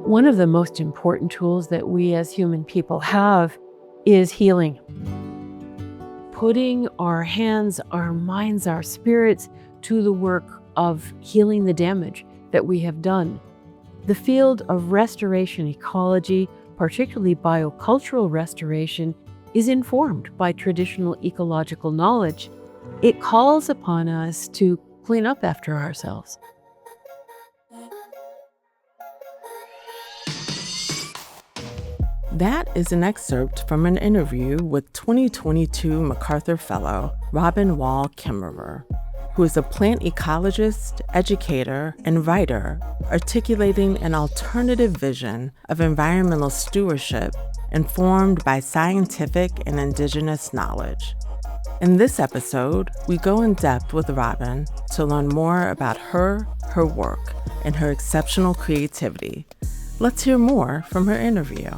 One of the most important tools that we as human people have is healing. Putting our hands, our minds, our spirits to the work of healing the damage that we have done. The field of restoration ecology, particularly biocultural restoration, is informed by traditional ecological knowledge. It calls upon us to clean up after ourselves. That is an excerpt from an interview with 2022 MacArthur Fellow Robin Wall Kimmerer, who is a plant ecologist, educator, and writer articulating an alternative vision of environmental stewardship informed by scientific and Indigenous knowledge. In this episode, we go in depth with Robin to learn more about her work, and her exceptional creativity. Let's hear more from her interview.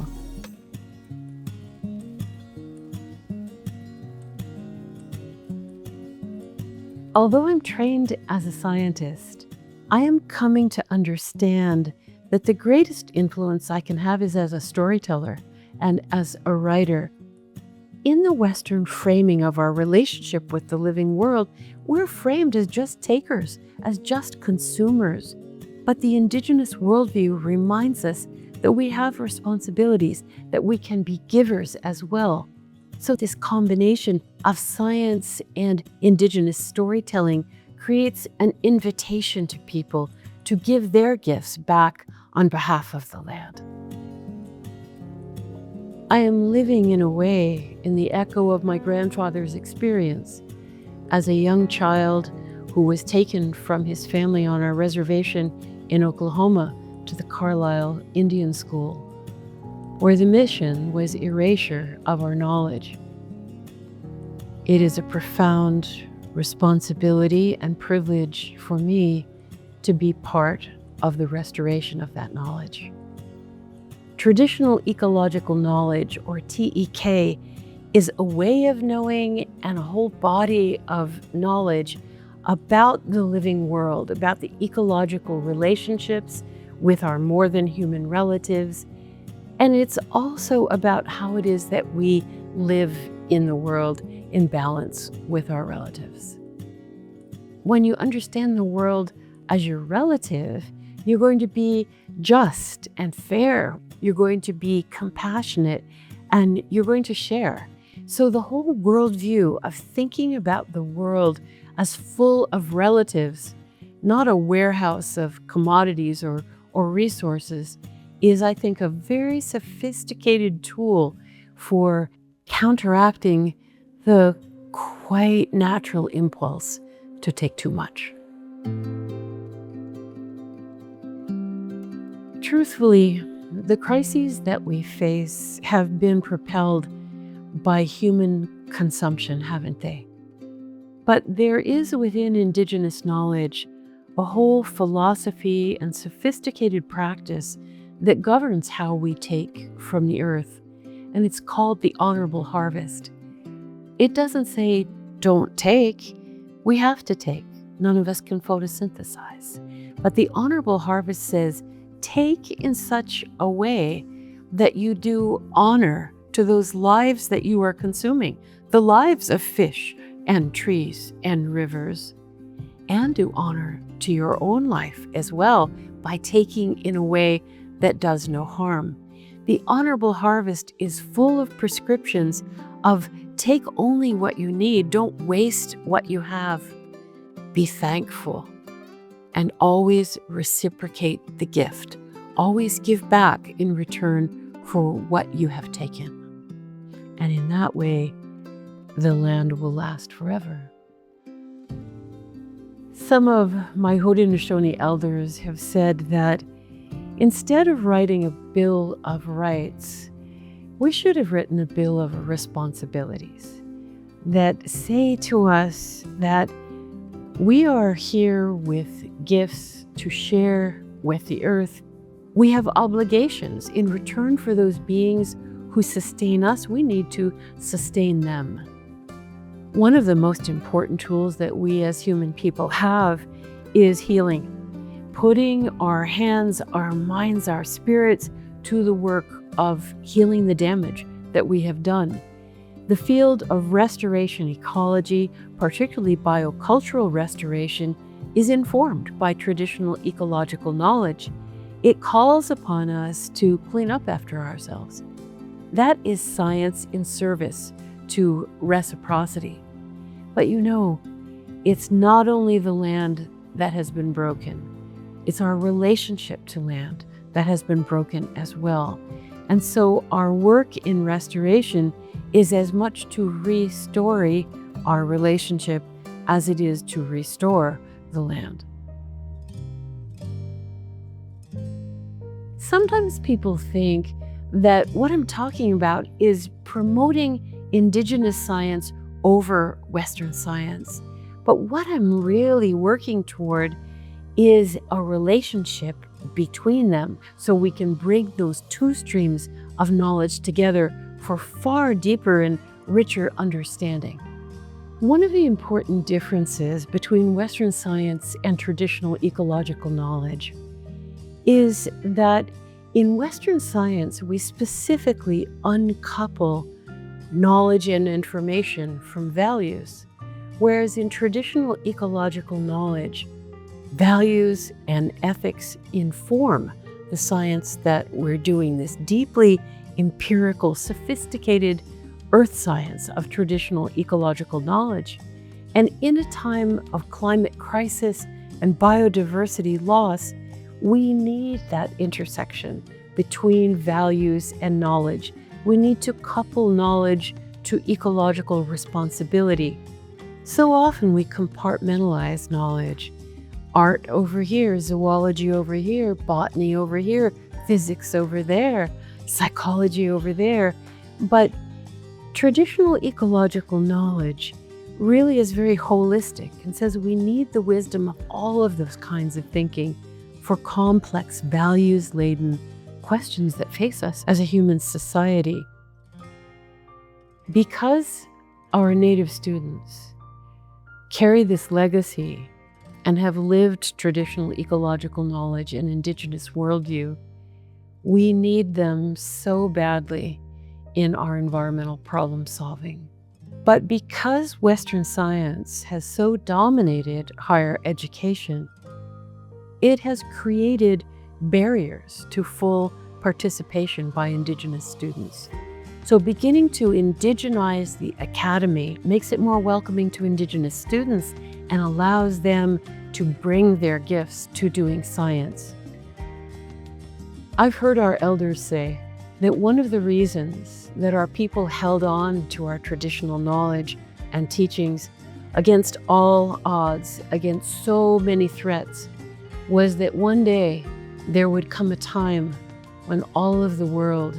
Although I'm trained as a scientist, I am coming to understand that the greatest influence I can have is as a storyteller and as a writer. In the Western framing of our relationship with the living world, we're framed as just takers, as just consumers. But the Indigenous worldview reminds us that we have responsibilities, that we can be givers as well. So this combination of science and Indigenous storytelling creates an invitation to people to give their gifts back on behalf of the land. I am living in a way in the echo of my grandfather's experience. As a young child who was taken from his family on our reservation in Oklahoma to the Carlisle Indian School, where the mission was erasure of our knowledge. It is a profound responsibility and privilege for me to be part of the restoration of that knowledge. Traditional Ecological Knowledge, or TEK, is a way of knowing and a whole body of knowledge about the living world, about the ecological relationships with our more than human relatives. And it's also about how it is that we live in the world in balance with our relatives. When you understand the world as your relative, you're going to be just and fair. You're going to be compassionate, and you're going to share. So the whole worldview of thinking about the world as full of relatives, not a warehouse of commodities or resources, is, I think, a very sophisticated tool for counteracting the quite natural impulse to take too much. Truthfully, the crises that we face have been propelled by human consumption, haven't they? But there is within Indigenous knowledge a whole philosophy and sophisticated practice that governs how we take from the earth, and it's called the honorable harvest. It doesn't say don't take, we have to take. None of us can photosynthesize. But the honorable harvest says take in such a way that you do honor to those lives that you are consuming, the lives of fish and trees and rivers, and do honor to your own life as well by taking in a way that does no harm. The honorable harvest is full of prescriptions of take only what you need, don't waste what you have. Be thankful and always reciprocate the gift. Always give back in return for what you have taken. And in that way, the land will last forever. Some of my Haudenosaunee elders have said that instead of writing a Bill of Rights, we should have written a Bill of Responsibilities that say to us that we are here with gifts to share with the earth. We have obligations in return for those beings who sustain us. We need to sustain them. One of the most important tools that we as human people have is healing. putting our hands, our minds, our spirits to the work of healing the damage that we have done. The field of restoration ecology, particularly biocultural restoration, is informed by traditional ecological knowledge. It calls upon us to clean up after ourselves. That is science in service to reciprocity. But it's not only the land that has been broken, it's our relationship to land that has been broken as well. And so our work in restoration is as much to restore our relationship as it is to restore the land. Sometimes people think that what I'm talking about is promoting Indigenous science over Western science. But what I'm really working toward is a relationship between them so we can bring those two streams of knowledge together for far deeper and richer understanding. One of the important differences between Western science and traditional ecological knowledge is that in Western science, we specifically uncouple knowledge and information from values, whereas in traditional ecological knowledge, values and ethics inform the science that we're doing, this deeply empirical, sophisticated earth science of traditional ecological knowledge. And in a time of climate crisis and biodiversity loss, we need that intersection between values and knowledge. We need to couple knowledge to ecological responsibility. So often we compartmentalize knowledge. Art over here, zoology over here, botany over here, physics over there, psychology over there. But traditional ecological knowledge really is very holistic and says we need the wisdom of all of those kinds of thinking for complex, values-laden questions that face us as a human society. Because our Native students carry this legacy and have lived traditional ecological knowledge and Indigenous worldview, we need them so badly in our environmental problem solving. But because Western science has so dominated higher education, it has created barriers to full participation by Indigenous students. So beginning to indigenize the academy makes it more welcoming to Indigenous students and allows them to bring their gifts to doing science. I've heard our elders say that one of the reasons that our people held on to our traditional knowledge and teachings against all odds, against so many threats, was that one day there would come a time when all of the world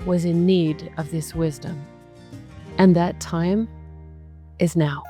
was in need of this wisdom. And that time is now.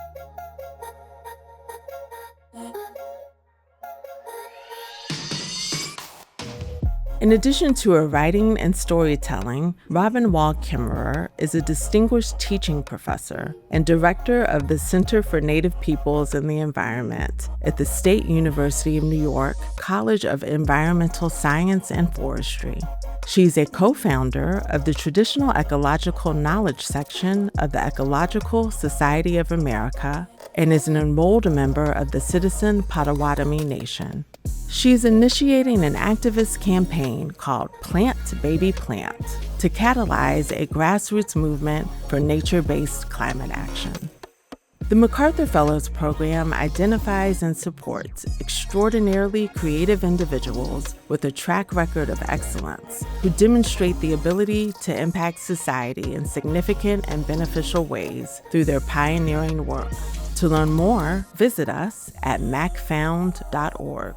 In addition to her writing and storytelling, Robin Wall Kimmerer is a distinguished teaching professor and director of the Center for Native Peoples and the Environment at the State University of New York College of Environmental Science and Forestry. She's a co-founder of the Traditional Ecological Knowledge section of the Ecological Society of America and is an enrolled member of the Citizen Potawatomi Nation. She's initiating an activist campaign called Plant Baby Plant to catalyze a grassroots movement for nature-based climate action. The MacArthur Fellows program identifies and supports extraordinarily creative individuals with a track record of excellence who demonstrate the ability to impact society in significant and beneficial ways through their pioneering work. To learn more, visit us at macfound.org.